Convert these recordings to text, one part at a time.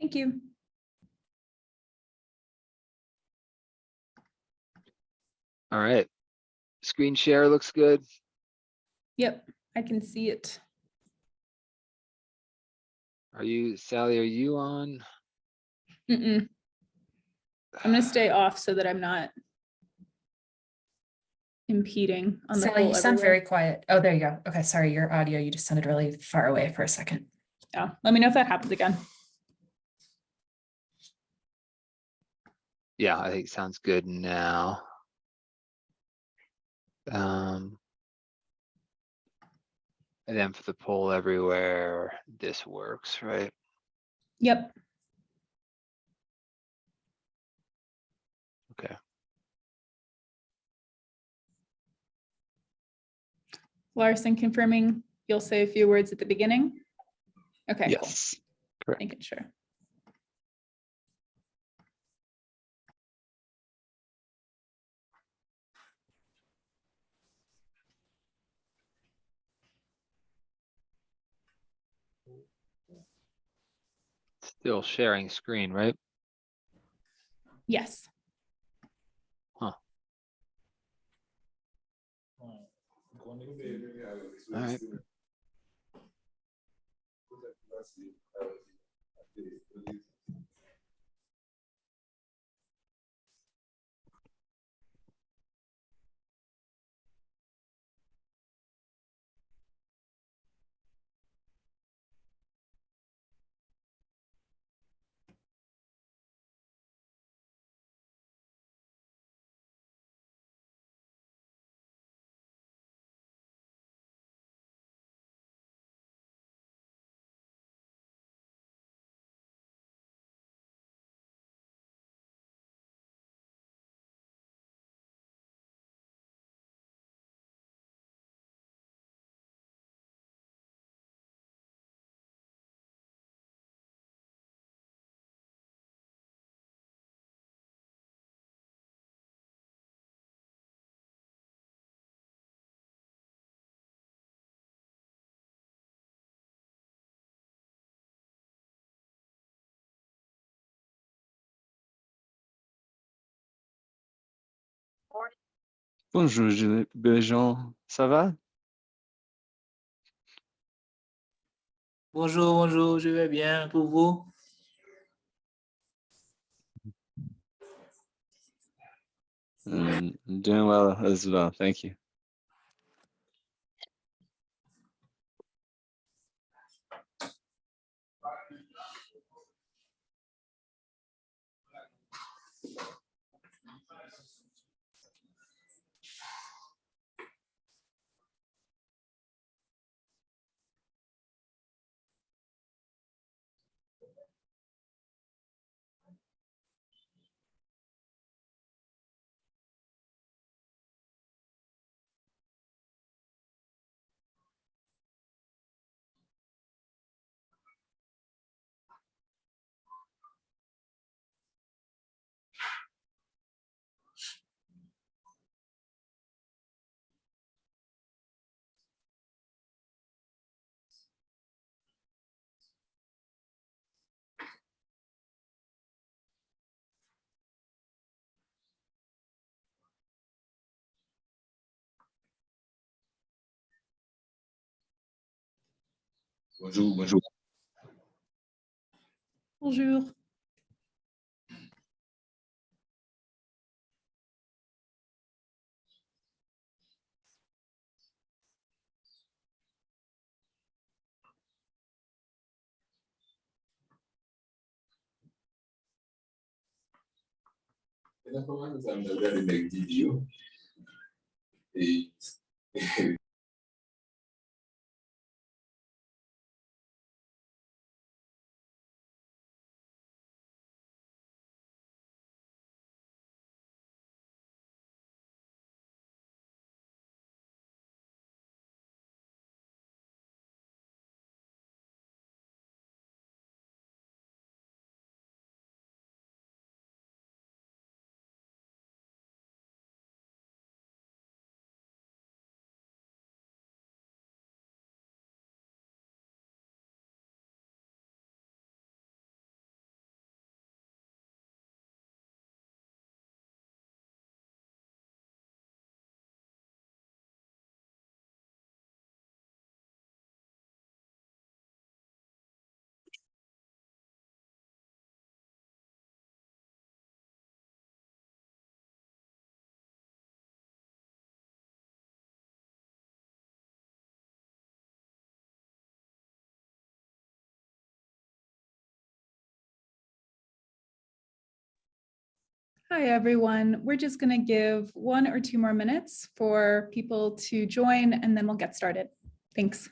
Thank you. All right. Screen share looks good. Yep, I can see it. Are you, Sally, are you on? I'm gonna stay off so that I'm not impeding on the Sally, you whole sound everywhere. very quiet. Oh, there you go. Okay, sorry, your audio, you just sounded really far away for a second. Yeah, let me know if that happens again. Yeah, I think sounds good now. And then for the poll everywhere, this works, right? Yep. Okay. Larson confirming you'll say a few words at the beginning. Okay, Yes, cool. correct. Making sure. Still sharing screen, right? Yes. All right. Bonjour, Béjean, ça va? Bonjour, bonjour, je vais bien pour vous. I'm doing well as well, thank you. Bonjour, bonjour. Bonjour. La première fois que ça me regarde des vidéos et Hi, everyone. We're just going to give 1 or 2 more minutes for people to join, and then we'll get started. Thanks.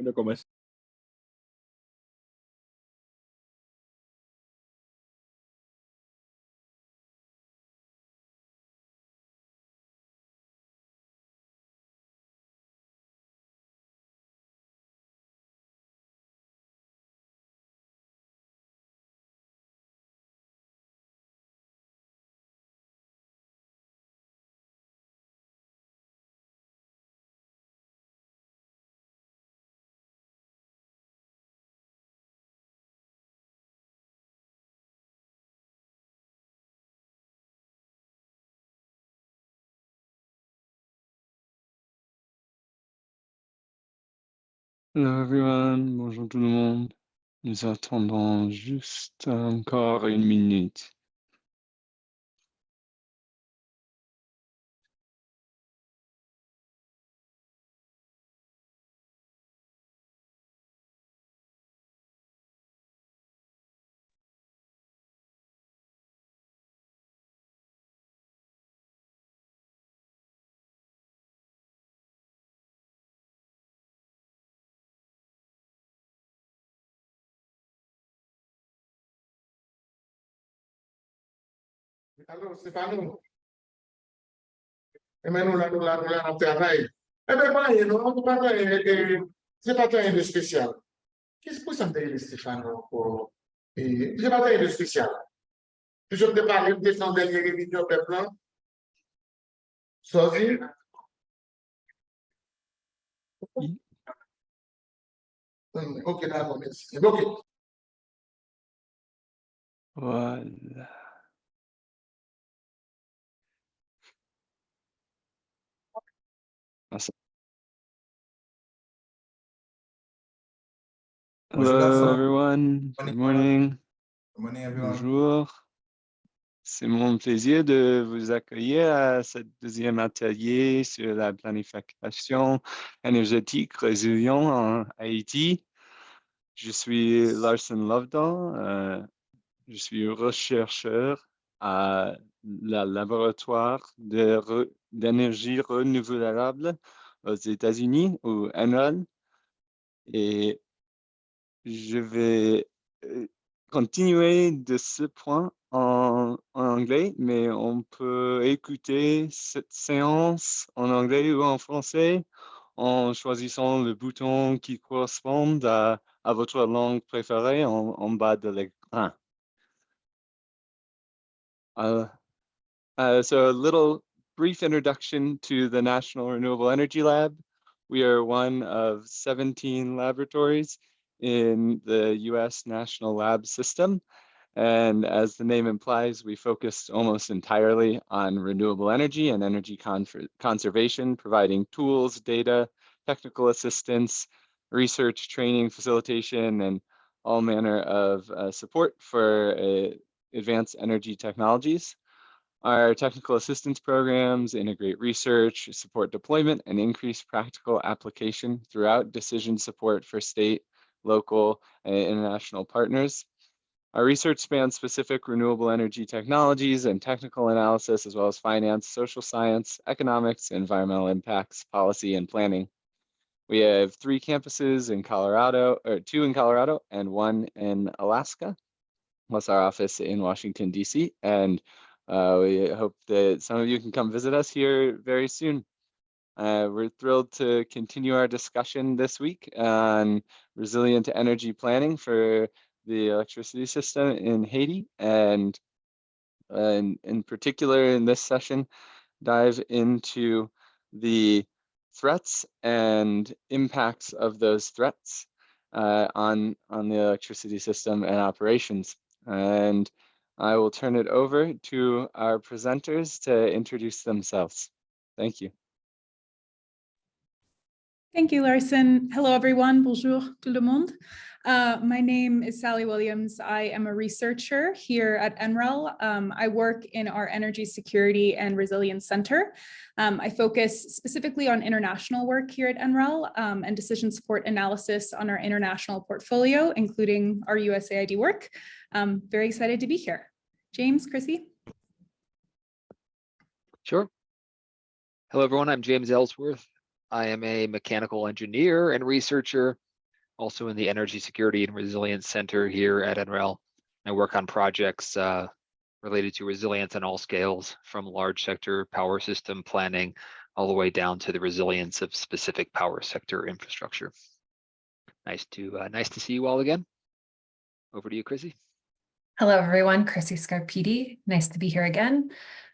Udah kok, Mas. Hello everyone, bonjour tout le monde. Nous attendons juste encore 1 minute. Allora Stefano, e me non terrai. E beh, vai, non parlare, c'est pas rien de spécial. Qu'est-ce que ça me dit, Stéphane, pour, c'est pas rien de spécial. Je te parle de son dernier réunion de plan. Sorry. Ok, d'accord, merci. Ok. Voilà. Merci. Bonjour, Hello garçon. everyone, good morning, Good morning, everyone. bonjour. C'est mon plaisir de vous accueillir à ce 2e atelier sur la planification énergétique résiliente en Haïti. Je suis Larson Lovedahl, je suis chercheur à la laboratoire de d'énergie renouvelable aux États-Unis, ou NREL. Et je vais continuer de ce point en anglais, mais on peut écouter cette séance en anglais ou en français en choisissant le bouton qui correspond à votre langue préférée en bas de l'écran. So a little brief introduction to the National Renewable Energy Lab. We are one of 17 laboratories in the US National Lab System. And as the name implies, we focus almost entirely on renewable energy and energy conservation, providing tools, data, technical assistance, research, training, facilitation, and all manner of support for advanced energy technologies. Our technical assistance programs integrate research, support deployment, and increase practical application throughout decision support for state, local, and international partners. Our research spans specific renewable energy technologies and technical analysis, as well as finance, social science, economics, environmental impacts, policy, and planning. We have 3 campuses in Colorado, or 2 in Colorado and 1 in Alaska, plus our office in Washington, DC. And we hope that some of you can come visit us here very soon. We're thrilled to continue our discussion this week on resilient energy planning for the electricity system in Haiti, and in particular in this session, dive into the threats and impacts of those threats on the electricity system and operations. And I will turn it over to our presenters to introduce themselves. Thank you. Thank you, Larson. Hello, everyone. Bonjour, tout le monde. My name is Sally Williams. I am a researcher here at NREL. I work in our Energy Security and Resilience Center. I focus specifically on international work here at NREL and decision support analysis on our international portfolio, including our USAID work. Very excited to be here. James, Chrissy? Sure. Hello, everyone. I'm James Ellsworth. I am a mechanical engineer and researcher, also in the Energy Security and Resilience Center here at NREL. I work on projects related to resilience on all scales, from large sector power system planning all the way down to the resilience of specific power sector infrastructure. Nice to see you all again. Over to you, Chrissy. Hello, everyone. Chrissy Scarpiti. Nice to be here again.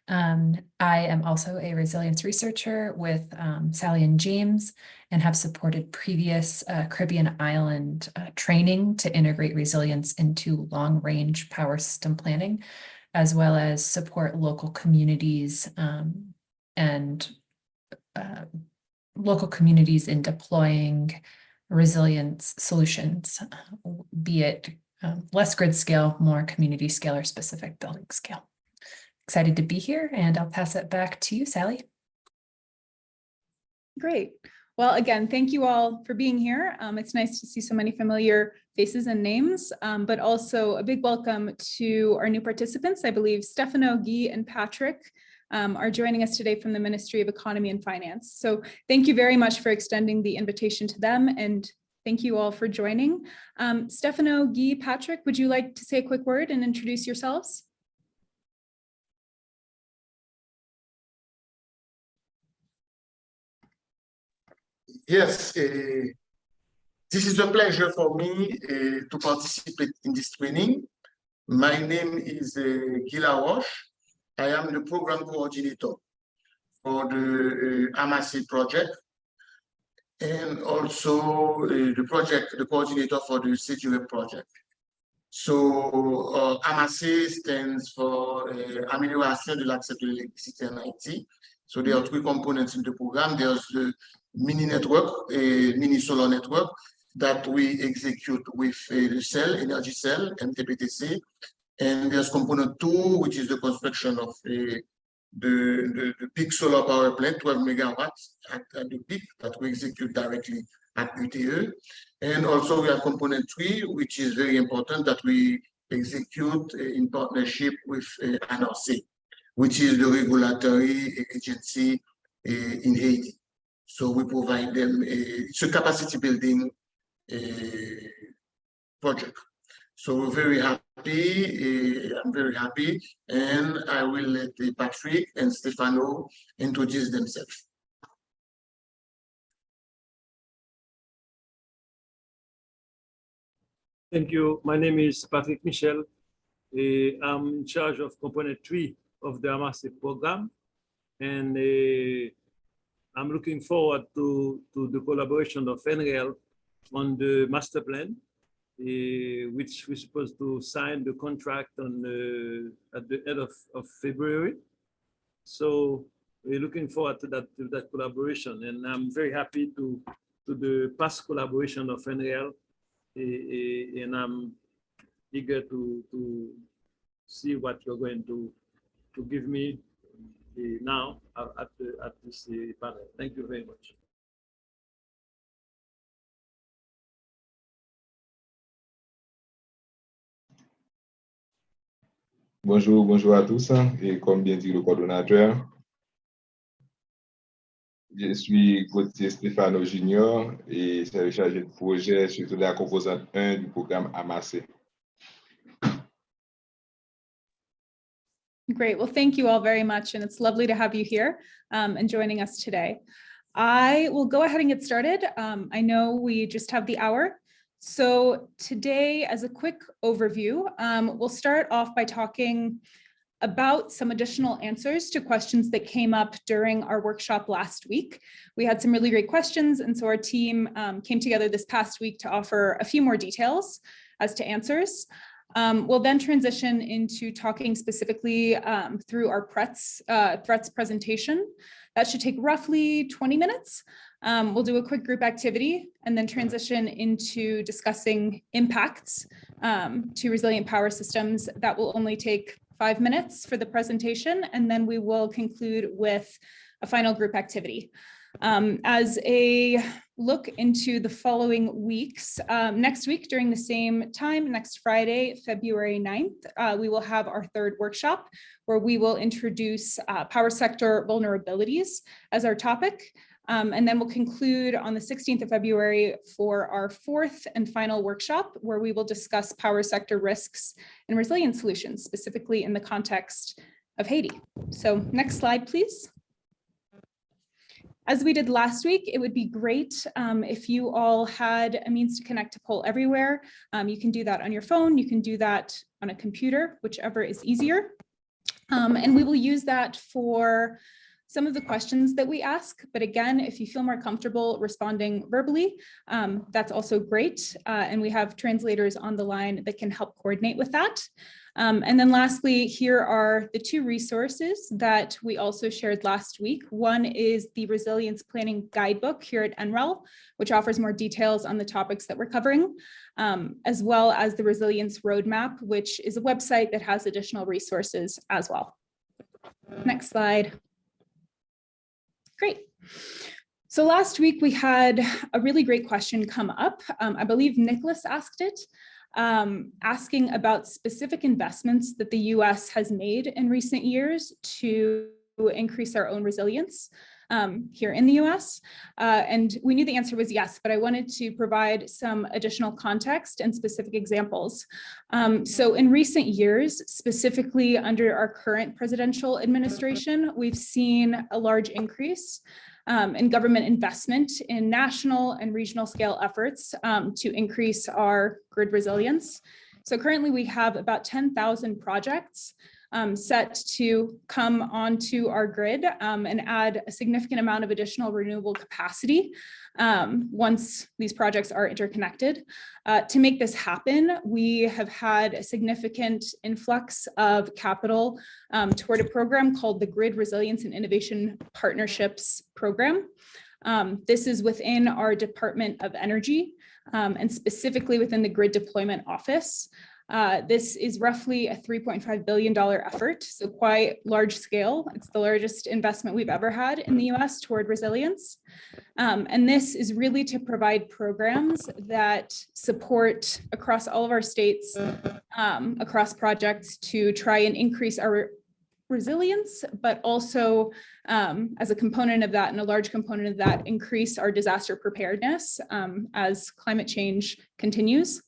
I am also a resilience researcher with Sally and James, and have supported previous Caribbean island training to integrate resilience into long-range power system planning, as well as support local communities and local communities in deploying resilience solutions, be it less grid scale, more community scale, or specific building scale. Excited to be here, and I'll pass it back to you, Sally. Great. Well, again, thank you all for being here. It's nice to see so many familiar faces and names, but also a big welcome to our new participants. I believe Stefano, Guy, and Patrick are joining us today from the Ministry of Economy and Finance. So thank you very much for extending the invitation to them, and thank you all for joining. Stefano, Guy, Patrick, would you like to say a quick word and introduce yourselves? Yes, this is a pleasure for me to participate in this training. My name is Guy Laroche. I am the program coordinator for the AMASE project, and also the coordinator for the CGWeb project. So AMASE stands for Amélioration de l'accès de l'électricité en Haïti. So there are 3 components in the program. There's the mini network, a mini solar network that we execute with the cell, energy cell, MTPTC. And there's component 2, which is the construction of the big solar power plant, 12 megawatts at the peak, that we execute directly at UTE. And also we have component 3, which is very important, that we execute in partnership with NRC. which is the regulatory agency in Haiti. So we provide them it's a capacity building project. So we're very happy. I'm very happy, and I will let Patrick and Stefano introduce themselves. Thank you. My name is Patrick Michel. I'm in charge of component 3 of the AMASE program, and I'm looking forward to the collaboration of NREL on the master plan, which we're supposed to sign the contract on at the end of February. So we're looking forward to that collaboration, and I'm very happy to the past collaboration of NREL, and I'm eager to see what you're going to give me now at this panel. Thank you very much. Bonjour à tous, et comme bien dit le coordonnateur, je suis Gauthier Stefano Junior et c'est le chargé de projet sur la composante 1 du programme AMASE. Great. Well, thank you all very much. And it's lovely to have you here and joining us today. I will go ahead and get started. I know we just have the hour. So today, as a quick overview, we'll start off by talking about some additional answers to questions that came up during our workshop last week. We had some really great questions, and so our team came together this past week to offer a few more details as to answers. We'll then transition into talking specifically through our threats presentation. That should take roughly 20 minutes. We'll do a quick group activity and then transition into discussing impacts to resilient power systems. That will only take 5 minutes for the presentation, and then we will conclude with a final group activity. As a look into the following weeks, next week during the same time, next Friday, February 9th, we will have our third workshop where we will introduce power sector vulnerabilities as our topic. And then we'll conclude on the 16th of February for our fourth and final workshop, where we will discuss power sector risks and resilient solutions, specifically in the context of Haiti. So next slide, please. As we did last week, it would be great if you all had a means to connect to Poll Everywhere. You can do that on your phone, you can do that on a computer, whichever is easier. And we will use that for some of the questions that we ask, but again, if you feel more comfortable responding verbally, that's also great. And we have translators on the line that can help coordinate with that. And then lastly, here are the two resources that we also shared last week. One is the Resilience Planning Guidebook here at NREL, which offers more details on the topics that we're covering, as well as the Resilience Roadmap, which is a website that has additional resources as well. Next slide. Great. So last week we had a really great question come up. I believe Nicholas asked it, asking about specific investments that the US has made in recent years to increase our own resilience here in the US. And we knew the answer was yes, but I wanted to provide some additional context and specific examples. So in recent years, specifically under our current presidential administration, we've seen a large increase in government investment in national and regional scale efforts to increase our grid resilience. So currently we have about 10,000 projects set to come onto our grid and add a significant amount of additional renewable capacity once these projects are interconnected. To make this happen, we have had a significant influx of capital toward a program called the Grid Resilience and Innovation Partnerships Program. This is within our Department of Energy and specifically within the Grid Deployment Office. This is roughly a $3.5 billion effort, so quite large scale. It's the largest investment we've ever had in the US toward resilience. And this is really to provide programs that support across all of our states, across projects to try and increase our resilience, but also as a component of that and a large component of that, increase our disaster preparedness as climate change continues.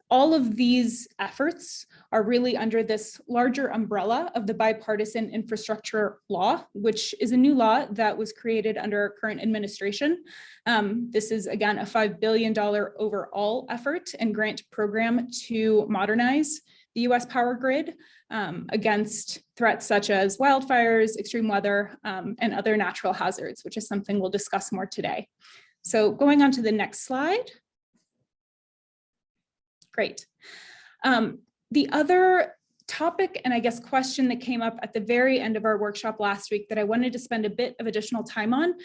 All of these efforts are really under this larger umbrella of the bipartisan infrastructure law, which is a new law that was created under our current administration. This is, again, a $5 billion overall effort and grant program to modernize the US power grid against threats such as wildfires, extreme weather, and other natural hazards, which is something we'll discuss more today. So going on to the next slide. Great. The other topic and I guess question that came up at the very end of our workshop last week that I wanted to spend a bit of additional time on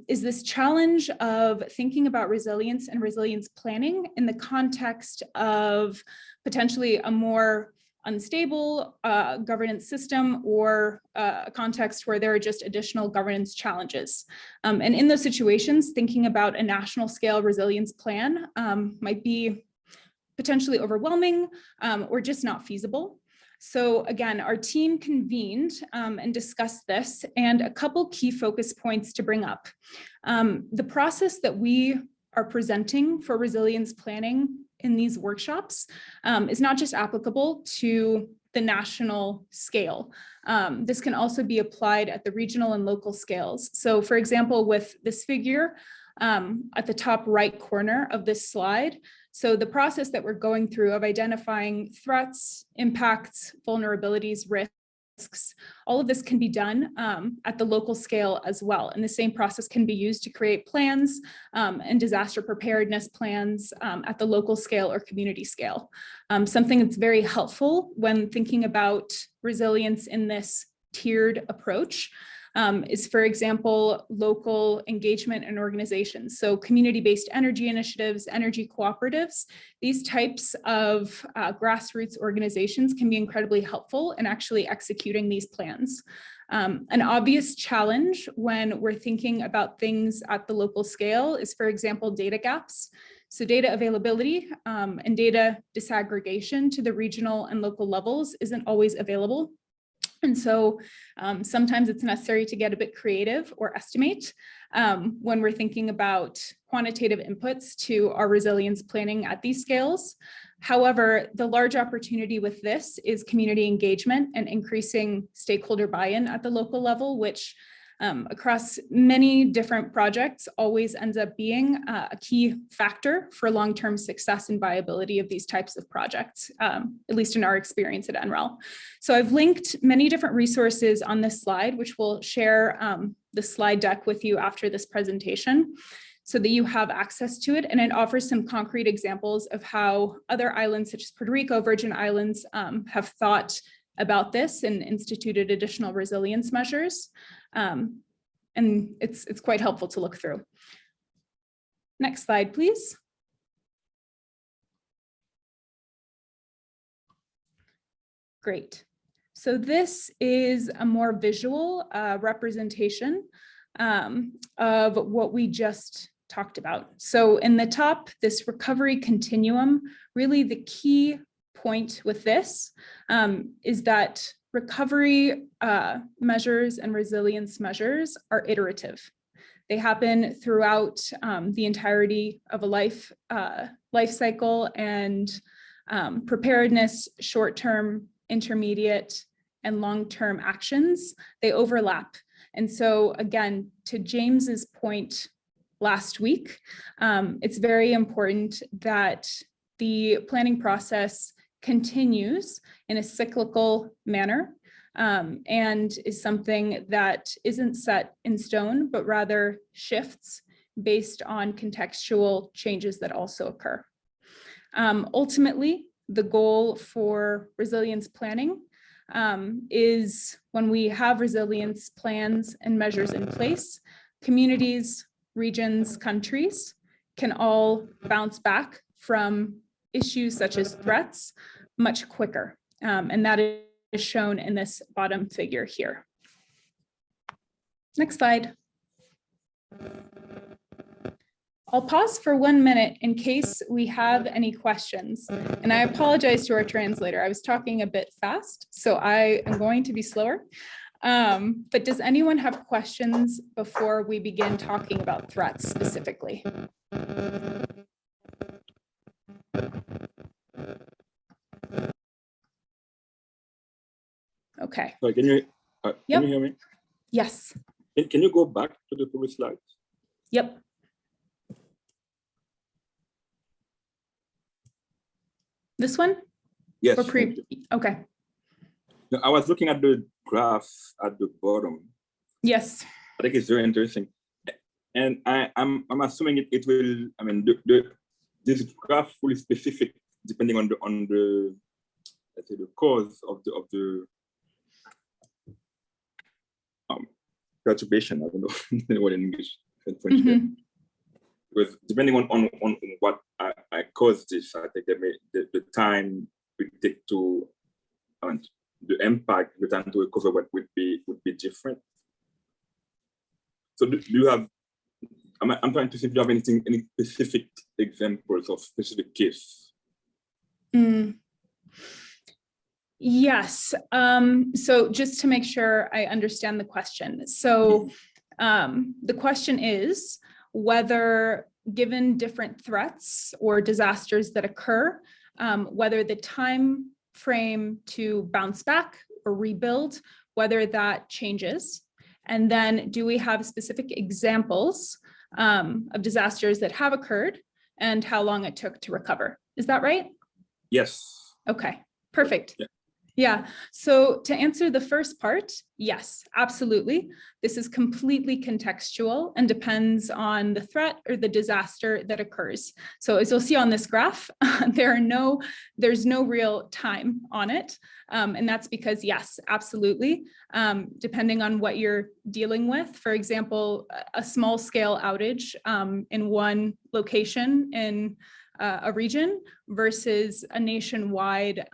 is this challenge of thinking about resilience and resilience planning in the context of potentially a more unstable governance system or a context where there are just additional governance challenges. And in those situations, thinking about a national scale resilience plan might be potentially overwhelming or just not feasible. So again, our team convened and discussed this, and a couple key focus points to bring up. The process that we are presenting for resilience planning in these workshops is not just applicable to the national scale. This can also be applied at the regional and local scales. So for example, with this figure at the top right corner of this slide, so the process that we're going through of identifying threats, impacts, vulnerabilities, risks, all of this can be done at the local scale as well. And the same process can be used to create plans and disaster preparedness plans at the local scale or community scale. Something that's very helpful when thinking about resilience in this tiered approach is, for example, local engagement and organizations. So community-based energy initiatives, energy cooperatives, these types of grassroots organizations can be incredibly helpful in actually executing these plans. An obvious challenge when we're thinking about things at the local scale is, for example, data gaps. So data availability and data disaggregation to the regional and local levels isn't always available. And so sometimes it's necessary to get a bit creative or estimate when we're thinking about quantitative inputs to our resilience planning at these scales. However, the large opportunity with this is community engagement and increasing stakeholder buy-in at the local level, which across many different projects always ends up being a key factor for long-term success and viability of these types of projects, at least in our experience at NREL. So I've linked many different resources on this slide, which we'll share the slide deck with you after this presentation so that you have access to it. And it offers some concrete examples of how other islands such as Puerto Rico, Virgin Islands have thought about this and instituted additional resilience measures. And it's quite helpful to look through. Next slide, please. Great. So this is a more visual representation of what we just talked about. So in the top, this recovery continuum, really the key point with this is that recovery measures and resilience measures are iterative. They happen throughout the entirety of a life cycle, and preparedness, short-term, intermediate, and long-term actions, they overlap. And so again, to James's point last week, it's very important that the planning process continues in a cyclical manner and is something that isn't set in stone, but rather shifts based on contextual changes that also occur. Ultimately, the goal for resilience planning is when we have resilience plans and measures in place, communities, regions, countries can all bounce back from issues such as threats much quicker. And that is shown in this bottom figure here. Next slide. I'll pause for 1 minute in case we have any questions. And I apologize to our translator. I was talking a bit fast, so I am going to be slower. But does anyone have questions before we begin talking about threats specifically? Okay. Sorry, can you Yep. hear me? Yes. Can you go back to the previous slide? Yep. This one? Yes. Or thank you. okay. No, I was looking at the graph at the bottom. Yes. I think it's very interesting, and I'm assuming it will. I mean, this graph will be specific depending on the let's say the cause of the perturbation. I don't know the word in English. French there. Because depending on what I caused this, I think the time we take to the impact, the time to recover would be different. So do you have? I'm trying to see if you have any specific examples of specific case. Yes. So just to make sure I understand the question. So the question is whether, given different threats or disasters that occur, whether the time frame to bounce back or rebuild, whether that changes. And then do we have specific examples of disasters that have occurred and how long it took to recover? Is that right? Yes. Okay, perfect. Yeah. Yeah, so to answer the first part, yes, absolutely. This is completely contextual and depends on the threat or the disaster that occurs. So as you'll see on this graph, there's no real time on it. And that's because, yes, absolutely. Depending on what you're dealing with, for example, a small scale outage in one location in a region versus a nationwide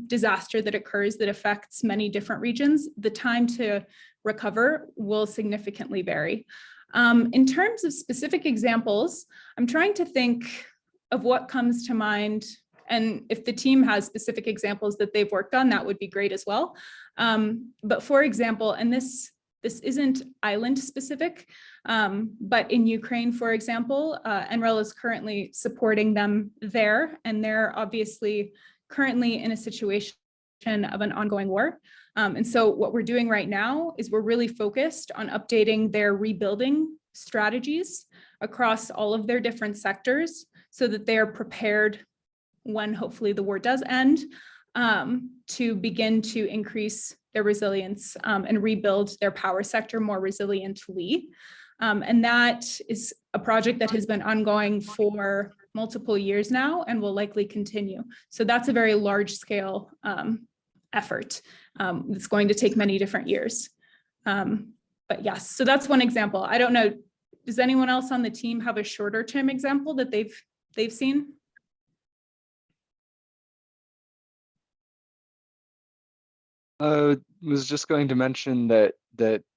disaster that occurs that affects many different regions, the time to recover will significantly vary. In terms of specific examples, I'm trying to think of what comes to mind, and if the team has specific examples that they've worked on, that would be great as well. But for example, and this isn't island specific, but in Ukraine, for example, NREL is currently supporting them there, and they're obviously currently in a situation of an ongoing war. And so what we're doing right now is we're really focused on updating their rebuilding strategies across all of their different sectors so that they are prepared when hopefully the war does end, to begin to increase their resilience and rebuild their power sector more resiliently. And that is a project that has been ongoing for multiple years now and will likely continue. So that's a very large scale effort. It's going to take many different years. But yes, so that's one example. I don't know, does anyone else on the team have a shorter term example that they've seen? Was just going to mention that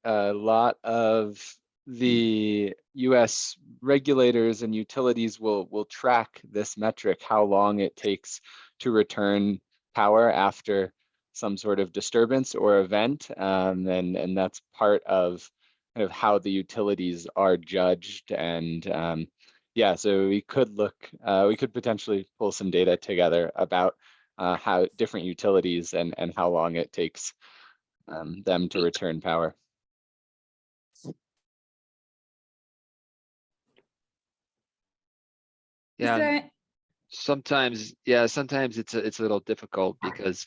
a lot of the US regulators and utilities will track this metric, how long it takes to return power after some sort of disturbance or event. And that's part of kind of how the utilities are judged. And yeah, so we could potentially pull some data together about how different utilities and how long it takes them to return power. Yeah, sometimes it's a little difficult because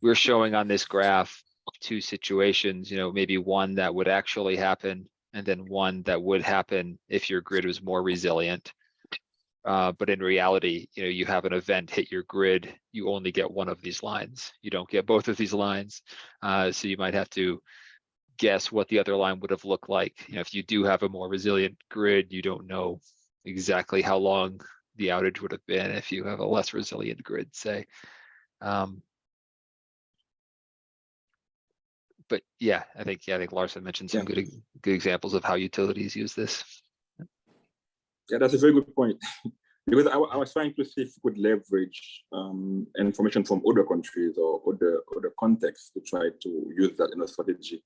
we're showing on this graph two situations, maybe one that would actually happen and then one that would happen if your grid was more resilient. But in reality, you have an event hit your grid, you only get one of these lines. You don't get both of these lines. So you might have to guess what the other line would have looked like. If you do have a more resilient grid, you don't know exactly how long the outage would have been if you have a less resilient grid, say. But yeah, I think Larson mentioned some good examples of how utilities use this. Yeah, that's a very good point. Because I was trying to see if we could leverage information from other countries or other contexts to try to use that in a strategy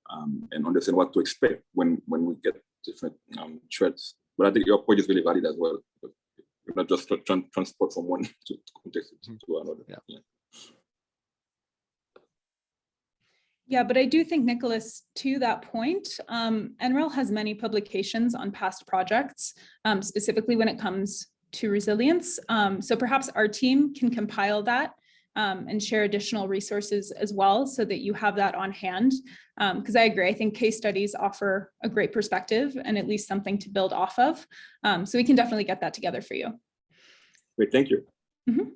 and understand what to expect when we get different threats. But I think your point is really valid as well. You're not just transport from one context to another. Yeah. Yeah, but I do think, Nicholas, to that point, NREL has many publications on past projects, specifically when it comes to resilience. So perhaps our team can compile that and share additional resources as well so that you have that on hand. Because I agree, I think case studies offer a great perspective and at least something to build off of. So we can definitely get that together for you. Great, thank you. Mm-hmm.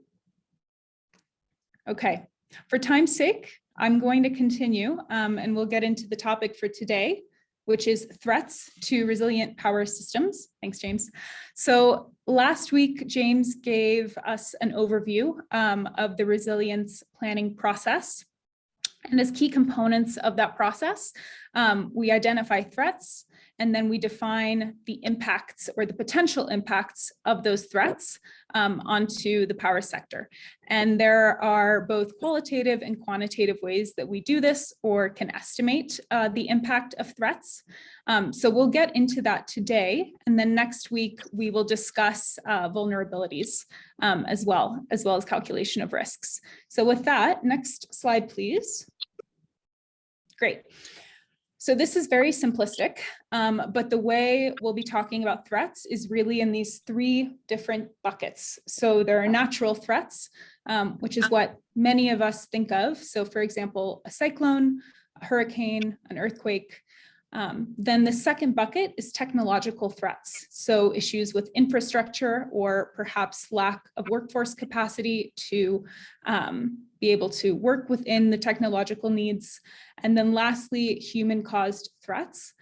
Okay, for time's sake, I'm going to continue and we'll get into the topic for today, which is threats to resilient power systems. Thanks, James. So last week, James gave us an overview of the resilience planning process. And as key components of that process, we identify threats, and then we define the impacts or the potential impacts of those threats onto the power sector. And there are both qualitative and quantitative ways that we do this or can estimate the impact of threats. So we'll get into that today. And then next week, we will discuss vulnerabilities as well as calculation of risks. So with that, next slide, please. Great. So this is very simplistic, but the way we'll be talking about threats is really in these three different buckets. So there are natural threats, which is what many of us think of. So for example, a cyclone, a hurricane, an earthquake. Then the second bucket is technological threats. So issues with infrastructure or perhaps lack of workforce capacity to be able to work within the technological needs. And then lastly, human-caused threats.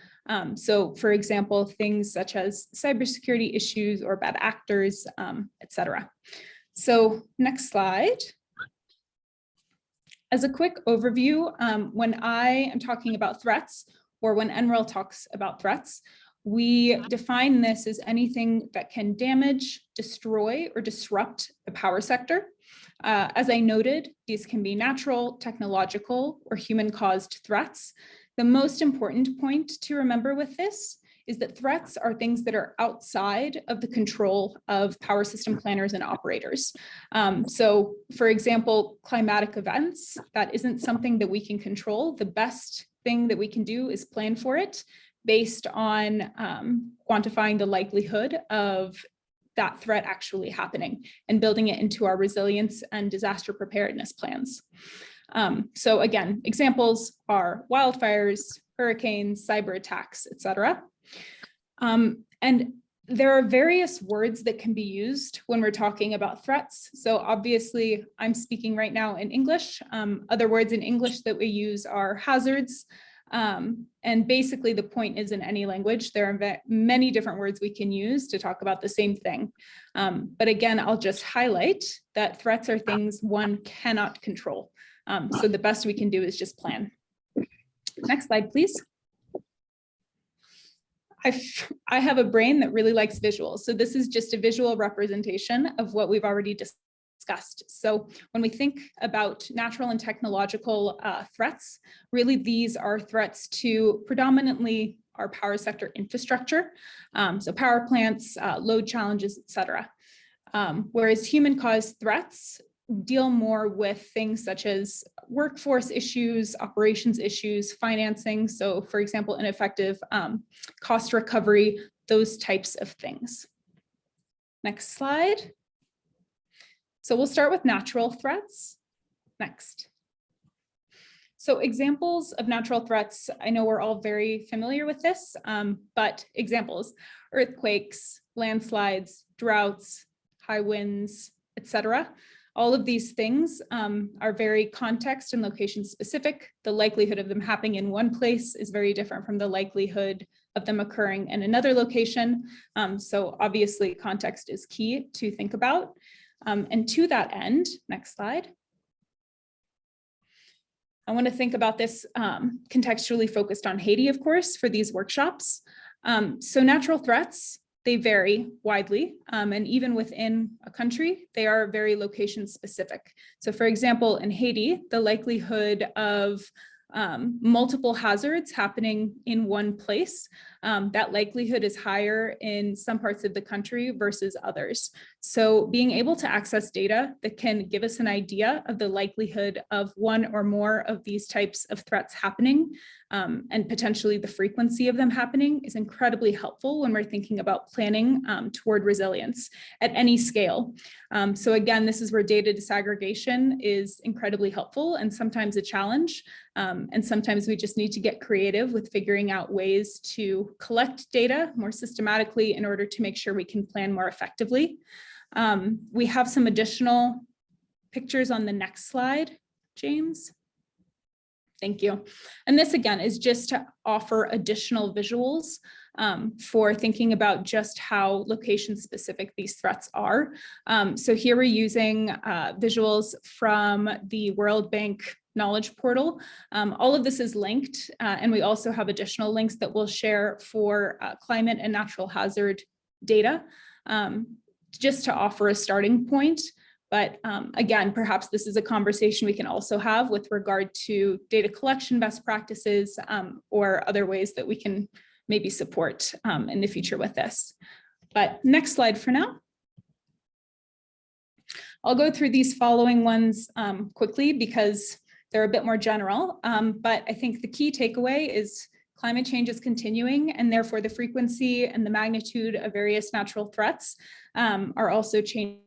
So for example, things such as cybersecurity issues or bad actors, et cetera. So next slide. As a quick overview, when I am talking about threats, or when NREL talks about threats, we define this as anything that can damage, destroy, or disrupt the power sector. As I noted, these can be natural, technological, or human-caused threats. The most important point to remember with this is that threats are things that are outside of the control of power system planners and operators. So for example, climatic events, that isn't something that we can control. The best thing that we can do is plan for it based on quantifying the likelihood of that threat actually happening and building it into our resilience and disaster preparedness plans. So again, examples are wildfires, hurricanes, cyber attacks, et cetera. And there are various words that can be used when we're talking about threats. So obviously I'm speaking right now in English. Other words in English that we use are hazards. And basically the point is in any language, there are many different words we can use to talk about the same thing. But again, I'll just highlight that threats are things one cannot control. So the best we can do is just plan. Next slide, please. I have a brain that really likes visuals. So this is just a visual representation of what we've already discussed. So when we think about natural and technological threats, really these are threats to predominantly our power sector infrastructure. So power plants, load challenges, et cetera. Whereas human-caused threats deal more with things such as workforce issues, operations issues, financing. So for example, ineffective cost recovery, those types of things. Next slide. So we'll start with natural threats. Next. So examples of natural threats, I know we're all very familiar with this, but examples, earthquakes, landslides, droughts, high winds, et cetera. All of these things are very context and location specific. The likelihood of them happening in one place is very different from the likelihood of them occurring in another location. So obviously context is key to think about. And to that end, next slide. I want to think about this contextually focused on Haiti, of course, for these workshops. So natural threats, they vary widely, and even within a country, they are very location specific. So for example, in Haiti, the likelihood of multiple hazards happening in one place, that likelihood is higher in some parts of the country versus others. So being able to access data that can give us an idea of the likelihood of one or more of these types of threats happening, and potentially the frequency of them happening, is incredibly helpful when we're thinking about planning toward resilience at any scale. So again, this is where data disaggregation is incredibly helpful and sometimes a challenge. And sometimes we just need to get creative with figuring out ways to collect data more systematically in order to make sure we can plan more effectively. We have some additional pictures on the next slide, James. Thank you. And this again is just to offer additional visuals for thinking about just how location specific these threats are. So here we're using visuals from the World Bank Knowledge Portal. All of this is linked, and we also have additional links that we'll share for climate and natural hazard data, just to offer a starting point. But again, perhaps this is a conversation we can also have with regard to data collection best practices or other ways that we can maybe support in the future with this. But next slide for now. I'll go through these following ones quickly because they're a bit more general, but I think the key takeaway is climate change is continuing, and therefore the frequency and the magnitude of various natural threats are also changing.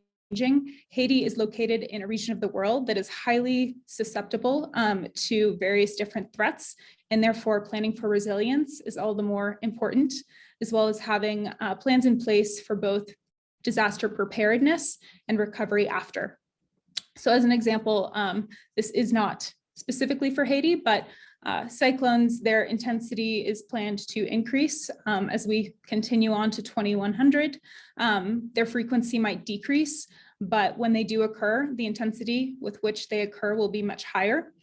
Haiti is located in a region of the world that is highly susceptible to various different threats, and therefore planning for resilience is all the more important, as well as having plans in place for both disaster preparedness and recovery after. So as an example, this is not specifically for Haiti, but cyclones, their intensity is planned to increase as we continue on to 2100. Their frequency might decrease, but when they do occur, the intensity with which they occur will be much higher.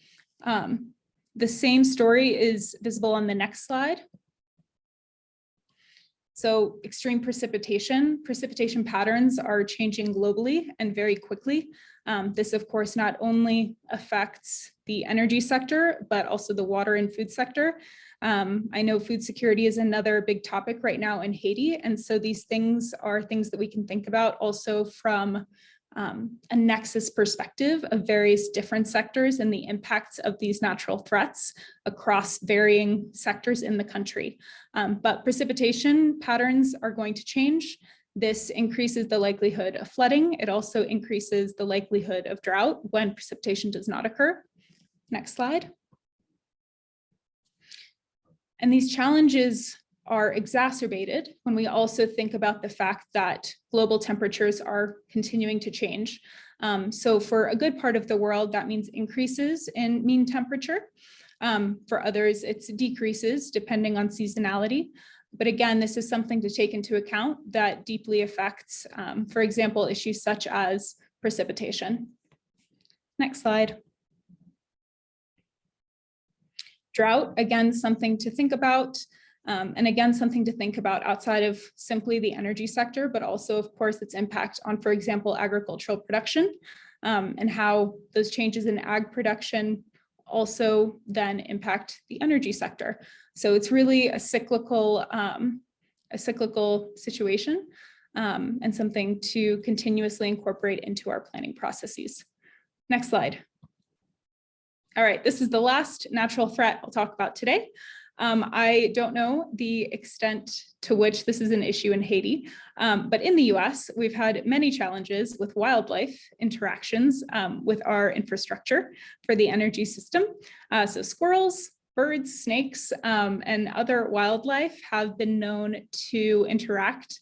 The same story is visible on the next slide. So extreme precipitation patterns are changing globally and very quickly. This, of course, not only affects the energy sector, but also the water and food sector. I know food security is another big topic right now in Haiti. And so these things are things that we can think about also from a nexus perspective of various different sectors and the impacts of these natural threats across varying sectors in the country. But precipitation patterns are going to change. This increases the likelihood of flooding. It also increases the likelihood of drought when precipitation does not occur. Next slide. And these challenges are exacerbated when we also think about the fact that global temperatures are continuing to change. So for a good part of the world, that means increases in mean temperature. For others, it's decreases depending on seasonality. But again, this is something to take into account that deeply affects, for example, issues such as precipitation. Next slide. Drought, again, something to think about. And again, something to think about outside of simply the energy sector, but also, of course, its impact on, for example, agricultural production, and how those changes in ag production also then impact the energy sector. So it's really a cyclical situation, and something to continuously incorporate into our planning processes. Next slide. All right, this is the last natural threat I'll talk about today. I don't know the extent to which this is an issue in Haiti, but in the US, we've had many challenges with wildlife interactions with our infrastructure for the energy system. So squirrels, birds, snakes, and other wildlife have been known to interact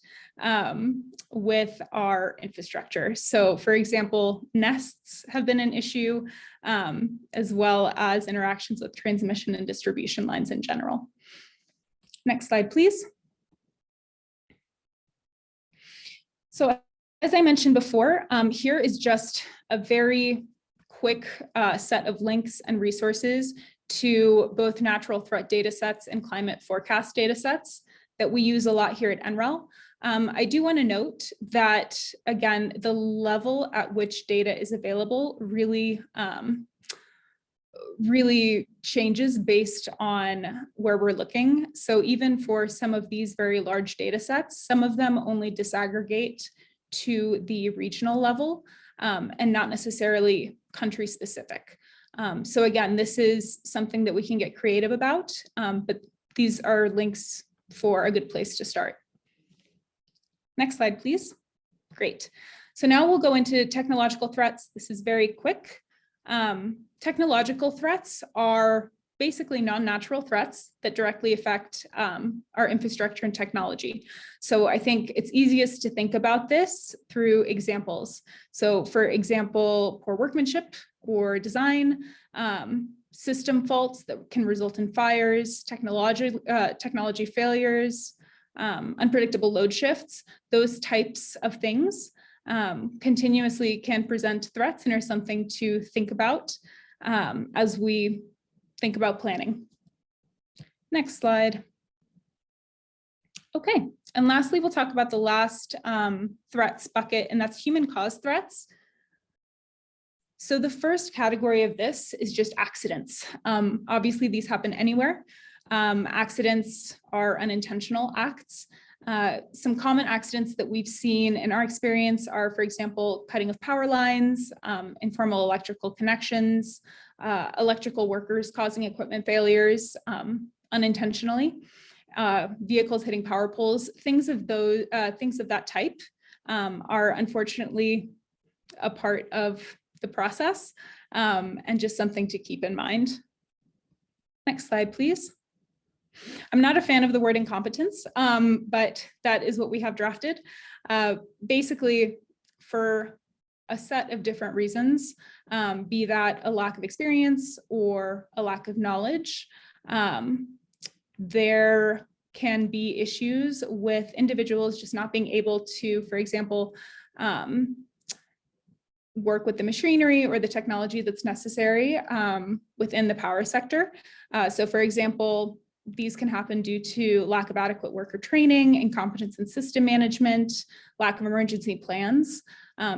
with our infrastructure. So for example, nests have been an issue, as well as interactions with transmission and distribution lines in general. Next slide, please. So as I mentioned before, here is just a very quick set of links and resources to both natural threat data sets and climate forecast data sets that we use a lot here at NREL. I do want to note that, again, the level at which data is available really changes based on where we're looking. So even for some of these very large data sets, some of them only disaggregate to the regional level and not necessarily country specific. So again, this is something that we can get creative about, but these are links for a good place to start. Next slide, please. Great. So now we'll go into technological threats. This is very quick. Technological threats are basically non-natural threats that directly affect our infrastructure and technology. So I think it's easiest to think about this through examples. So for example, poor workmanship or design, system faults that can result in fires, technology failures, unpredictable load shifts, those types of things continuously can present threats and are something to think about as we think about planning. Next slide. Okay, and lastly, we'll talk about the last threats bucket, and that's human caused threats. So the first category of this is just accidents. Obviously, these happen anywhere. Accidents are unintentional acts. Some common accidents that we've seen in our experience are, for example, cutting of power lines, informal electrical connections, electrical workers causing equipment failures unintentionally, vehicles hitting power poles. Things of that type are unfortunately a part of the process and just something to keep in mind. Next slide, please. I'm not a fan of the word incompetence, but that is what we have drafted. Basically, for a set of different reasons, be that a lack of experience or a lack of knowledge, there can be issues with individuals just not being able to, for example, work with the machinery or the technology that's necessary within the power sector. So for example, these can happen due to lack of adequate worker training, incompetence in system management, lack of emergency plans.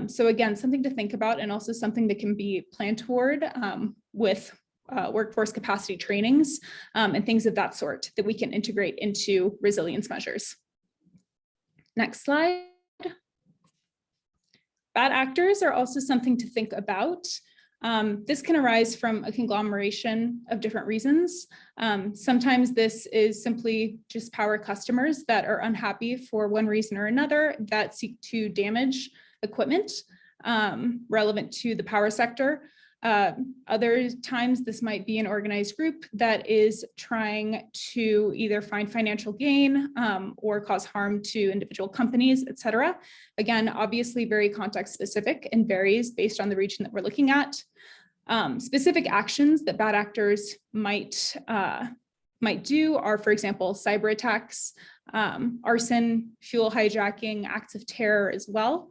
So again, something to think about and also something that can be planned toward with workforce capacity trainings and things of that sort that we can integrate into resilience measures. Next slide. Bad actors are also something to think about. This can arise from a conglomeration of different reasons. Sometimes this is simply just power customers that are unhappy for one reason or another that seek to damage equipment relevant to the power sector. Other times this might be an organized group that is trying to either find financial gain or cause harm to individual companies, et cetera. Again, obviously very context specific and varies based on the region that we're looking at. Specific actions that bad actors might do are, for example, cyber attacks, arson, fuel hijacking, acts of terror as well.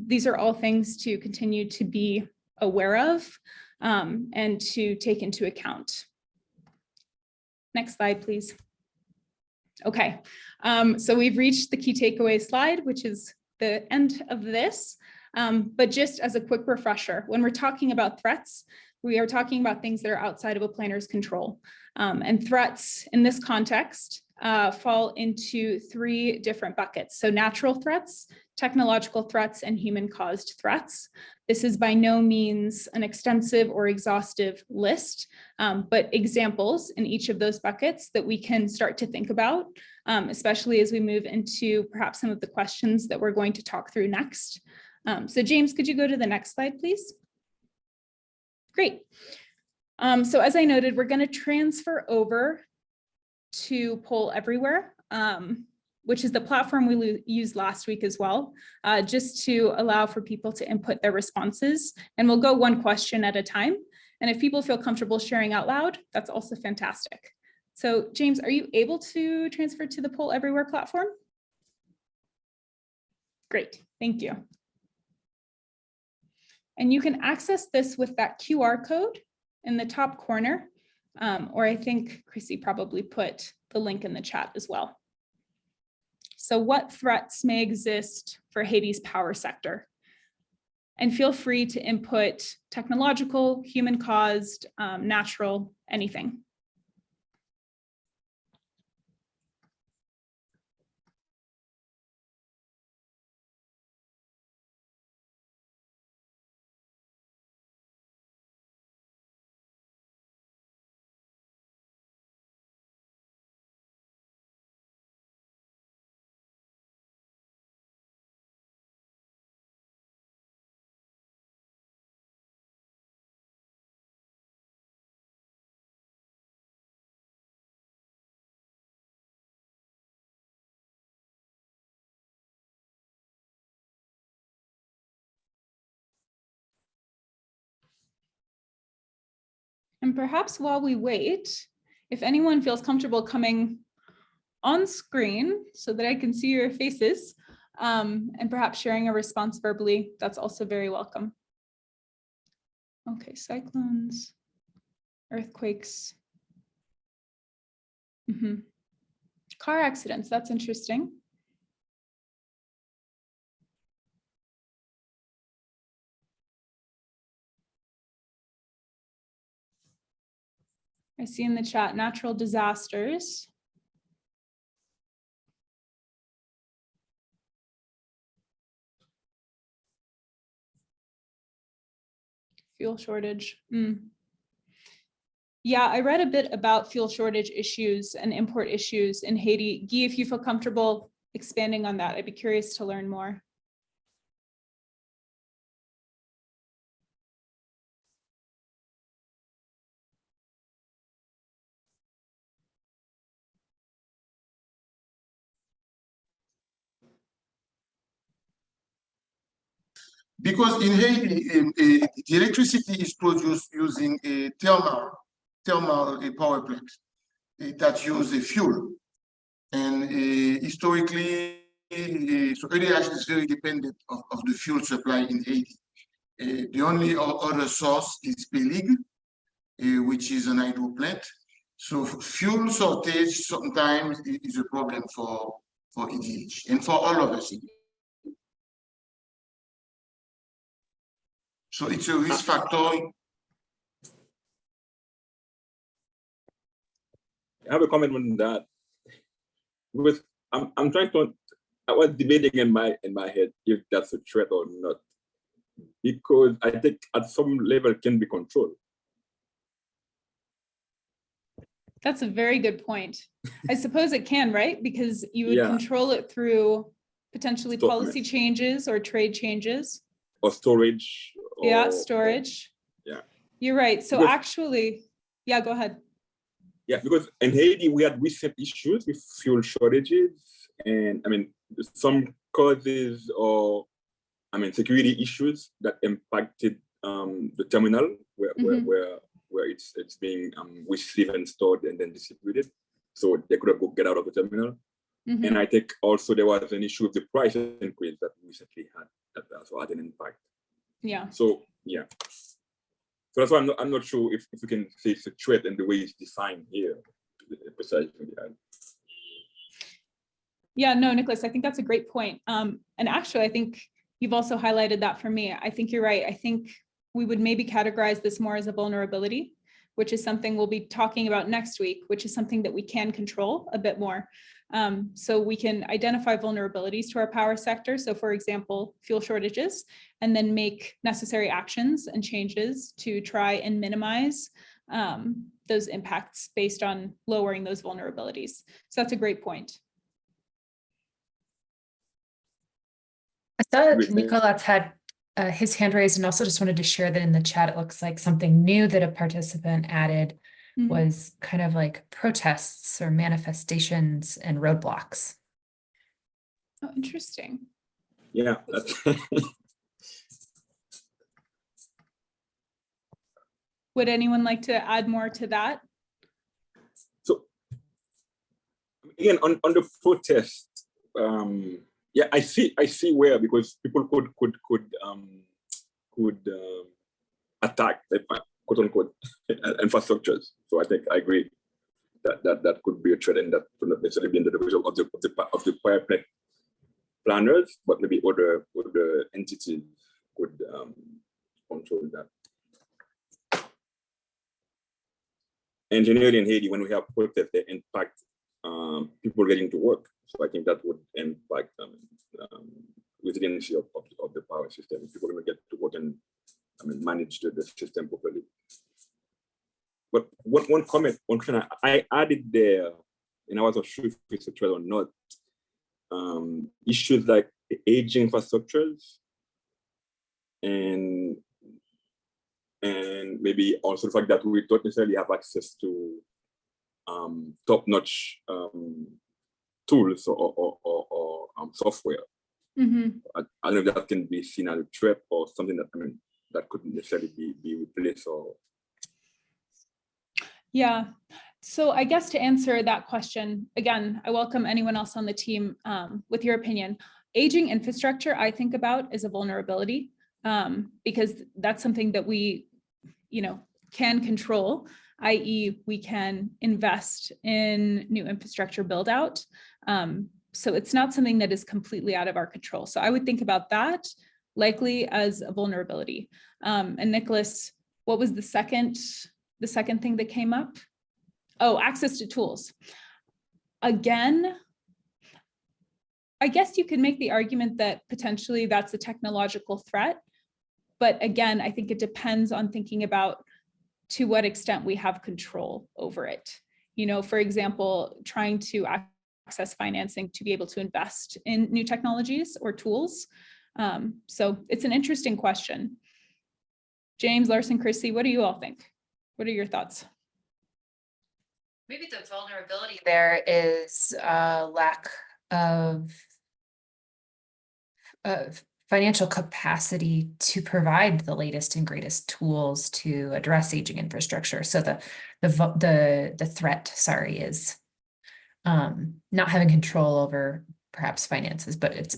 These are all things to continue to be aware of and to take into account. Next slide, please. Okay, so we've reached the key takeaway slide, which is the end of this. But just as a quick refresher, when we're talking about threats, we are talking about things that are outside of a planner's control. And threats in this context fall into three different buckets. So natural threats, technological threats, and human-caused threats. This is by no means an extensive or exhaustive list, but examples in each of those buckets that we can start to think about, especially as we move into perhaps some of the questions that we're going to talk through next. So James, could you go to the next slide, please? Great. So as I noted, we're going to transfer over to Poll Everywhere, which is the platform we used last week as well, just to allow for people to input their responses. And we'll go one question at a time. And if people feel comfortable sharing out loud, that's also fantastic. So James, are you able to transfer to the Poll Everywhere platform? Great, thank you. And you can access this with that QR code in the top corner, or I think Chrissy probably put the link in the chat as well. So what threats may exist for Haiti's power sector? And feel free to input technological, human-caused, natural, anything. And perhaps while we wait, if anyone feels comfortable coming on screen so that I can see your faces, and perhaps sharing a response verbally, that's also very welcome. Okay, cyclones, earthquakes. Car accidents, that's interesting. I see in the chat, natural disasters. Fuel shortage. Yeah, I read a bit about fuel shortage issues and import issues in Haiti. Guy, if you feel comfortable expanding on that, I'd be curious to learn more. Because in Haiti, the electricity is produced using a thermal power plant that use a fuel. And historically, so ADH is very dependent of the fuel supply in Haiti. The only other source is Pelig, which is an hydro plant. So fuel shortage sometimes is a problem for EDH and for all of us. So it's a risk factor. I have a comment on that. Because I'm trying to, I was debating in my head if that's a threat or not. Because I think at some level it can be controlled. That's a very good point. I suppose it can, right? Because you would control it through potentially policy changes or trade changes. Or storage. Yeah, storage. Yeah. You're right. So because, actually, yeah, go ahead. Yeah, because in Haiti, we had recent issues with fuel shortages. And I mean, some causes or, I mean, security issues that impacted the terminal where it's being received and stored and then distributed. So they could have get out of the terminal. And I think also there was an issue with the price increase that we recently had that also had an impact. Yeah. So yeah. So that's why I'm not sure if we can say it's a threat in the way it's defined here, precisely. Yeah, no, Nicholas, I think that's a great point. And actually, I think you've also highlighted that for me. I think you're right. I think we would maybe categorize this more as a vulnerability, which is something we'll be talking about next week, which is something that we can control a bit more. So we can identify vulnerabilities to our power sector. So for example, fuel shortages, and then make necessary actions and changes to try and minimize those impacts based on lowering those vulnerabilities. So that's a great point. I saw Nicolas had his hand raised and also just wanted to share that in the chat, it looks like something new that a participant added was kind of like protests or manifestations and roadblocks. Oh, interesting. Yeah. Would anyone like to add more to that? So again, on the protest, yeah, I see where, because people could attack the quote unquote infrastructures. So I think I agree. that could be a threat, and that could not necessarily be in the division of the prior planners, but maybe other entities could control that. Engineering in Haiti, when we have protests, they impact people getting to work. So I think that would impact resiliency of the power system. People are going to get to work and manage the system properly. But one comment, one question I added there, and I wasn't sure if it's a threat or not, issues like aging infrastructures and maybe also the fact that we don't necessarily have access to top-notch tools or software. Mm-hmm. I don't know if that can be seen as a threat or something that that couldn't necessarily be replaced or. Yeah. So I guess to answer that question, again, I welcome anyone else on the team with your opinion. Aging infrastructure, I think about as a vulnerability because that's something that we, can control, i.e. we can invest in new infrastructure build out. So it's not something that is completely out of our control. So I would think about that likely as a vulnerability. And Nicholas, what was the second thing that came up? Oh, access to tools. Again, I guess you could make the argument that potentially that's a technological threat. But again, I think it depends on thinking about to what extent we have control over it. For example, trying to access financing to be able to invest in new technologies or tools. So it's an interesting question. James, Larson, Chrissy, what do you all think? What are your thoughts? Maybe the vulnerability there is a lack of financial capacity to provide the latest and greatest tools to address aging infrastructure. So the threat, is not having control over perhaps finances, but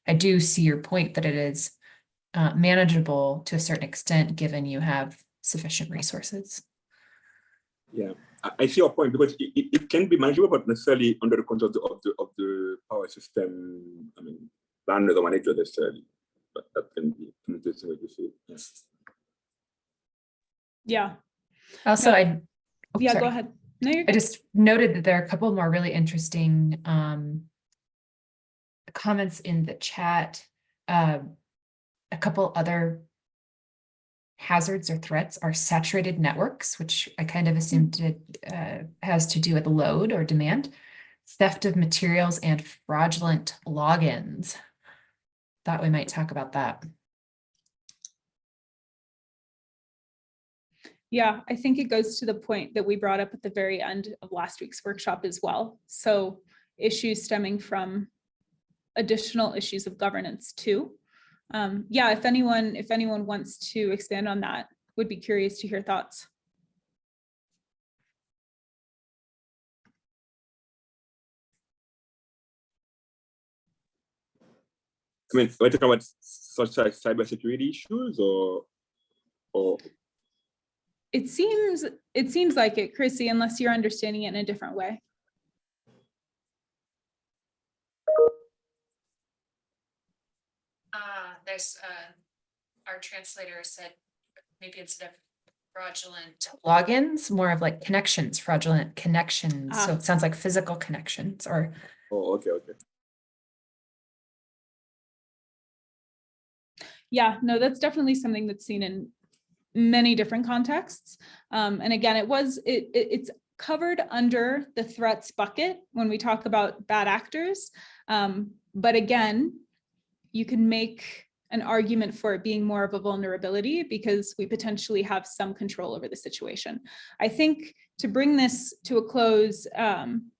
I do see your point that it is manageable to a certain extent, given you have sufficient resources. Yeah, I see your point, because it can be manageable, but necessarily under the control of the power system. Planners or managers necessarily, but that can be interesting way to see it. Yes. Yeah. Also, go ahead. No, you're good. I just noted that there are a couple more really interesting comments in the chat. A couple other hazards or threats are saturated networks, which I kind of assumed it has to do with load or demand, theft of materials, and fraudulent logins. Thought we might talk about that. Yeah, I think it goes to the point that we brought up at the very end of last week's workshop as well. So issues stemming from additional issues of governance too. Yeah, if anyone wants to expand on that, would be curious to hear thoughts. We're talking about such as cybersecurity issues, or it seems like it, Chrissy, unless you're understanding it in a different way. There's our translator said maybe instead of fraudulent logins, more of like connections, fraudulent connections. So it sounds like physical connections or. Oh, okay. Yeah, no, that's definitely something that's seen in many different contexts. And again, it's covered under the threats bucket when we talk about bad actors. But again, you can make an argument for it being more of a vulnerability because we potentially have some control over the situation. I think to bring this to a close,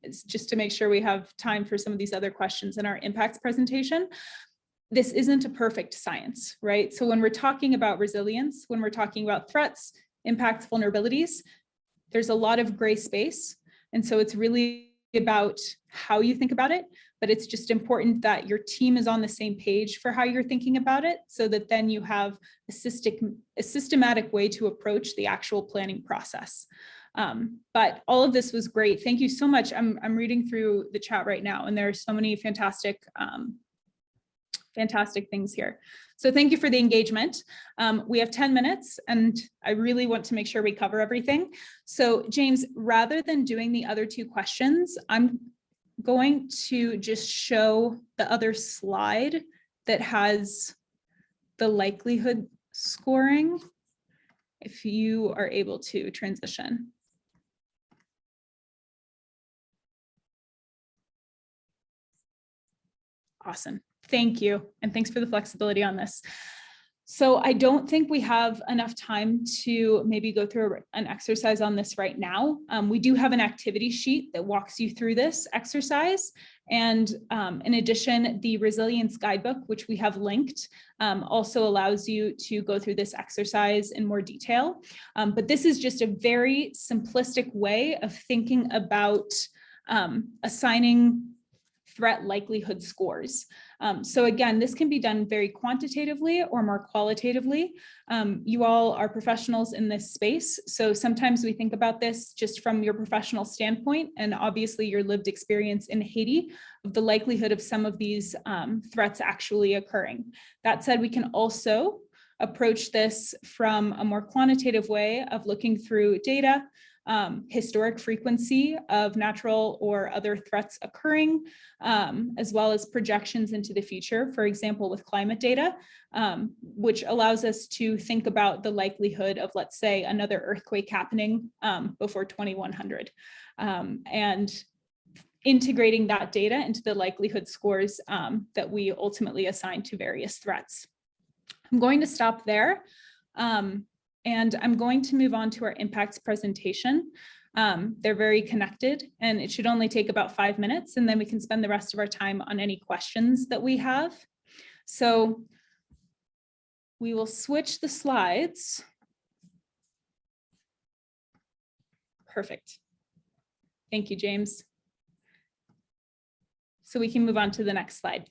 is just to make sure we have time for some of these other questions in our impacts presentation. This isn't a perfect science, right? So when we're talking about resilience, when we're talking about threats, impacts, vulnerabilities, there's a lot of gray space. And so it's really about how you think about it, but it's just important that your team is on the same page for how you're thinking about it, so that then you have a systematic way to approach the actual planning process. But all of this was great. Thank you so much. I'm reading through the chat right now, and there are so many fantastic things here. So thank you for the engagement. We have 10 minutes, and I really want to make sure we cover everything. So James, rather than doing the other two questions, I'm going to just show the other slide that has the likelihood scoring, if you are able to transition. Awesome. Thank you. And thanks for the flexibility on this. So I don't think we have enough time to maybe go through an exercise on this right now. We do have an activity sheet that walks you through this exercise. And in addition, the Resilience Guidebook, which we have linked, also allows you to go through this exercise in more detail. But this is just a very simplistic way of thinking about assigning threat likelihood scores. So again, this can be done very quantitatively or more qualitatively. You all are professionals in this space, so sometimes we think about this just from your professional standpoint, and obviously your lived experience in Haiti of the likelihood of some of these threats actually occurring. That said, we can also approach this from a more quantitative way of looking through data, historic frequency of natural or other threats occurring, as well as projections into the future, for example, with climate data, which allows us to think about the likelihood of, let's say, another earthquake happening before 2100, and integrating that data into the likelihood scores that we ultimately assign to various threats. I'm going to stop there. And I'm going to move on to our impacts presentation. They're very connected, and it should only take about 5 minutes, and then we can spend the rest of our time on any questions that we have. So we will switch the slides. Perfect. Thank you, James. So we can move on to the next slide.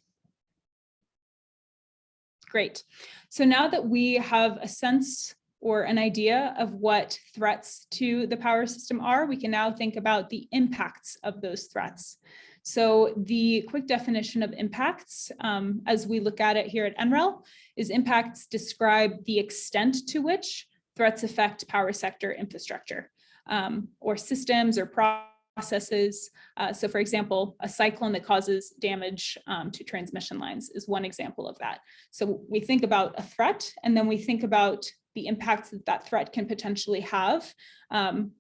Great. So now that we have a sense or an idea of what threats to the power system are, we can now think about the impacts of those threats. So the quick definition of impacts, as we look at it here at NREL, is impacts describe the extent to which threats affect power sector infrastructure, or systems or processes. So for example, a cyclone that causes damage to transmission lines is one example of that. So we think about a threat, and then we think about the impacts that that threat can potentially have,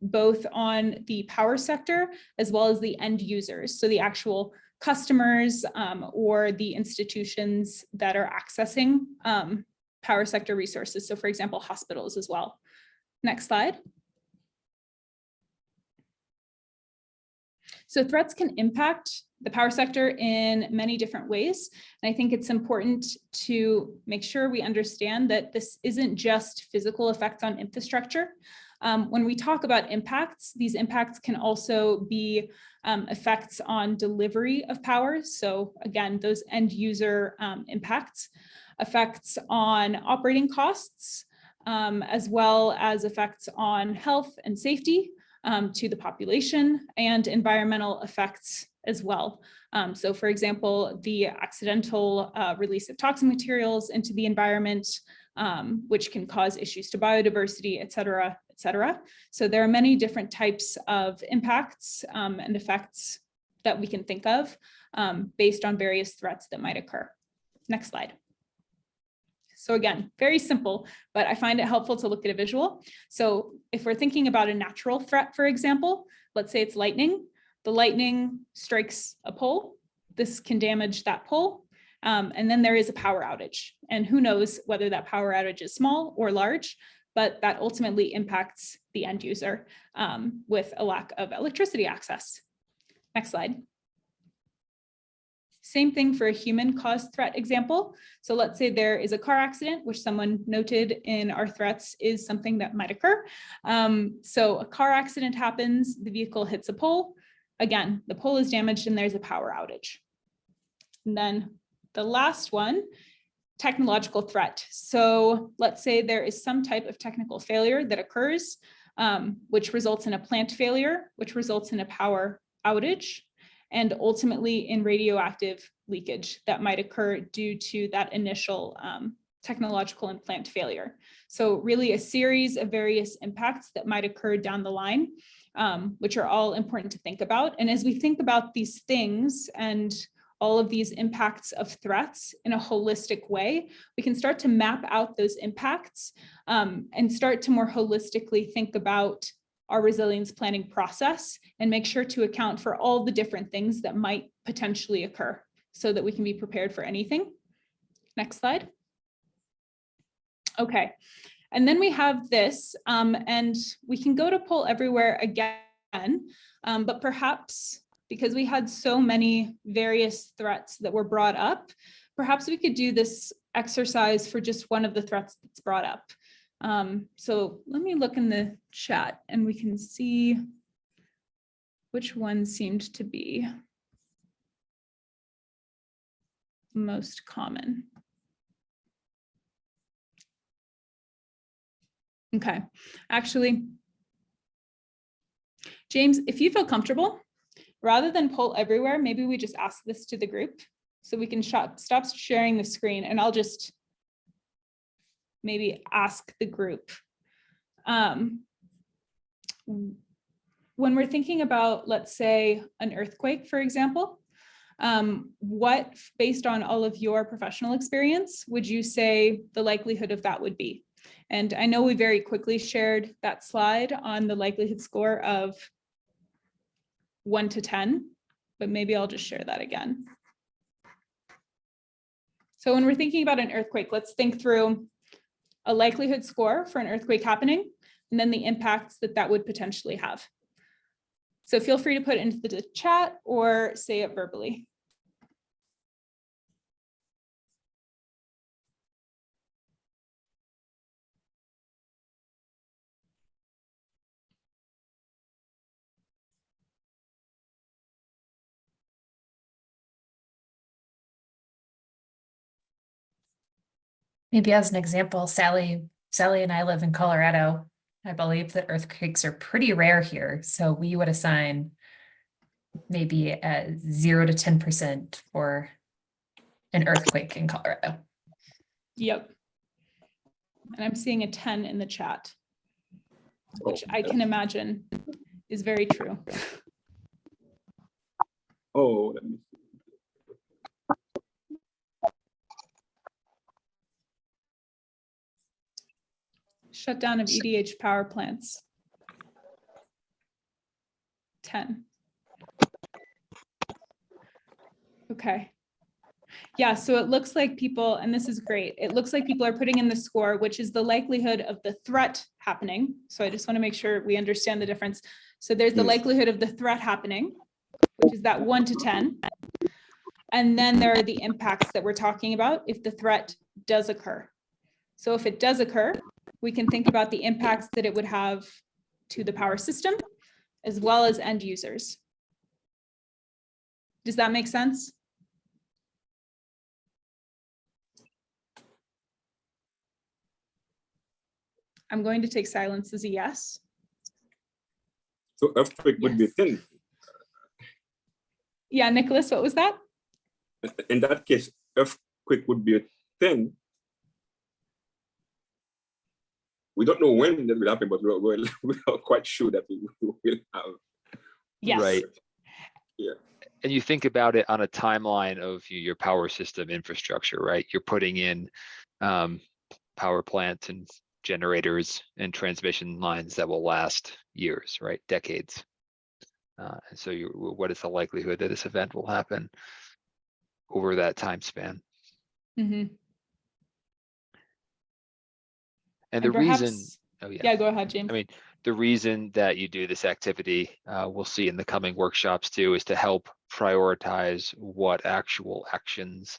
both on the power sector as well as the end users. So the actual customers or the institutions that are accessing power sector resources. So for example, hospitals as well. Next slide. So threats can impact the power sector in many different ways. And I think it's important to make sure we understand that this isn't just physical effects on infrastructure. When we talk about impacts, these impacts can also be effects on delivery of power. So again, those end user impacts, effects on operating costs, as well as effects on health and safety to the population, and environmental effects as well. So for example, the accidental release of toxic materials into the environment, which can cause issues to biodiversity, et cetera, et cetera. So there are many different types of impacts and effects that we can think of based on various threats that might occur. Next slide. So again, very simple, but I find it helpful to look at a visual. So if we're thinking about a natural threat, for example, let's say it's lightning. The lightning strikes a pole. This can damage that pole. And then there is a power outage. And who knows whether that power outage is small or large, but that ultimately impacts the end user with a lack of electricity access. Next slide. Same thing for a human-caused threat example. So let's say there is a car accident, which someone noted in our threats is something that might occur. So a car accident happens, the vehicle hits a pole. Again, the pole is damaged and there's a power outage. And then the last one, technological threat. So let's say there is some type of technical failure that occurs which results in a plant failure, which results in a power outage, and ultimately in radioactive leakage that might occur due to that initial technological and plant failure. So really a series of various impacts that might occur down the line, which are all important to think about. And as we think about these things and all of these impacts of threats in a holistic way, we can start to map out those impacts and start to more holistically think about our resilience planning process and make sure to account for all the different things that might potentially occur so that we can be prepared for anything. Next slide. Okay, and then we have this, and we can go to poll everywhere again, but perhaps because we had so many various threats that were brought up, perhaps we could do this exercise for just one of the threats that's brought up. So let me look in the chat and we can see which one seemed to be most common. Okay, actually, James, if you feel comfortable, rather than poll everywhere, maybe we just ask this to the group so we can stop sharing the screen and I'll just maybe ask the group. When we're thinking about, let's say, an earthquake, for example, what, based on all of your professional experience, would you say the likelihood of that would be? And I know we very quickly shared that slide on the likelihood score of 1 to 10, but maybe I'll just share that again. So when we're thinking about an earthquake, let's think through a likelihood score for an earthquake happening, and then the impacts that that would potentially have. So feel free to put it into the chat or say it verbally. Maybe as an example, Sally and I live in Colorado. I believe that earthquakes are pretty rare here. So we would assign maybe a 0 to 10% for an earthquake in Colorado. Yep. And I'm seeing a 10 in the chat, which I can imagine is very true. Oh, let me see. Shutdown of EDH power plants. 10. Okay. Yeah, so it looks like people, and this is great, it looks like people are putting in the score, which is the likelihood of the threat happening. So I just want to make sure we understand the difference. So there's the likelihood of the threat happening, which is that 1 to 10. And then there are the impacts that we're talking about if the threat does occur. So if it does occur, we can think about the impacts that it would have to the power system as well as end users. Does that make sense? I'm going to take silence as a yes. So earthquake would be a 10. Yeah, Nicholas, what was that? In that case, earthquake would be a 10. We don't know when that will happen, but we're quite sure that we will have. Yes. Right. Yeah. And you think about it on a timeline of your power system infrastructure, right? You're putting in power plants and generators and transmission lines that will last years, right? Decades. And so what is the likelihood that this event will happen over that time span? Mm-hmm. And the perhaps, reason, oh yeah. Yeah, go ahead, James. I mean, the reason that you do this activity, we'll see in the coming workshops too, is to help prioritize what actual actions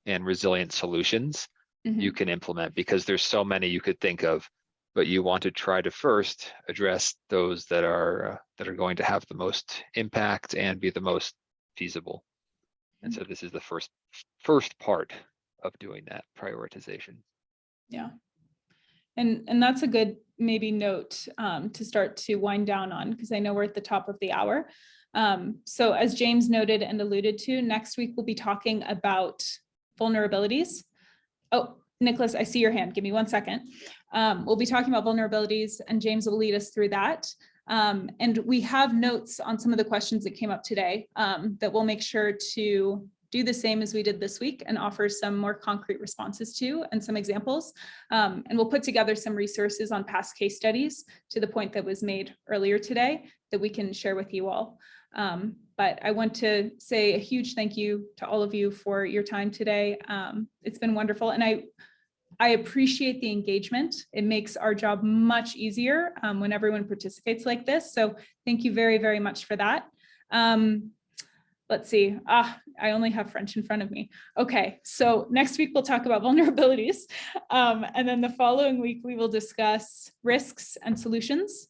and resilient solutions you can implement, because there's so many you could think of, but you want to try to first address those that are going to have the most impact and be the most feasible. And so this is the first part of doing that prioritization. Yeah. And that's a good maybe note to start to wind down on, because I know we're at the top of the hour. So as James noted and alluded to, next week we'll be talking about vulnerabilities. Oh, Nicholas, I see your hand. Give me 1 second. We'll be talking about vulnerabilities, and James will lead us through that. And we have notes on some of the questions that came up today that we'll make sure to do the same as we did this week and offer some more concrete responses to and some examples. And we'll put together some resources on past case studies to the point that was made earlier today that we can share with you all. But I want to say a huge thank you to all of you for your time today. It's been wonderful. And I appreciate the engagement. It makes our job much easier when everyone participates like this. So thank you very, very much for that. Let's see. I only have French in front of me. Okay, so next week we'll talk about vulnerabilities. And then the following week we will discuss risks and solutions.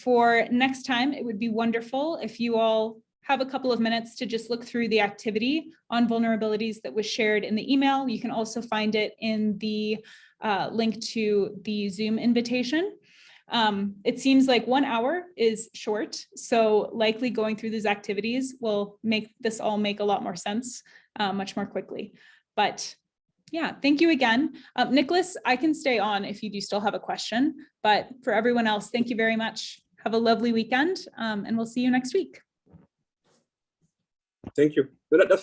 For next time, it would be wonderful if you all have a couple of minutes to just look through the activity on vulnerabilities that was shared in the email. You can also find it in the link to the Zoom invitation. It seems like 1 hour is short, so likely going through these activities will make this all make a lot more sense much more quickly. But yeah, thank you again. Nicholas, I can stay on if you do still have a question, but for everyone else, thank you very much. Have a lovely weekend, and we'll see you next week. Thank you. So that's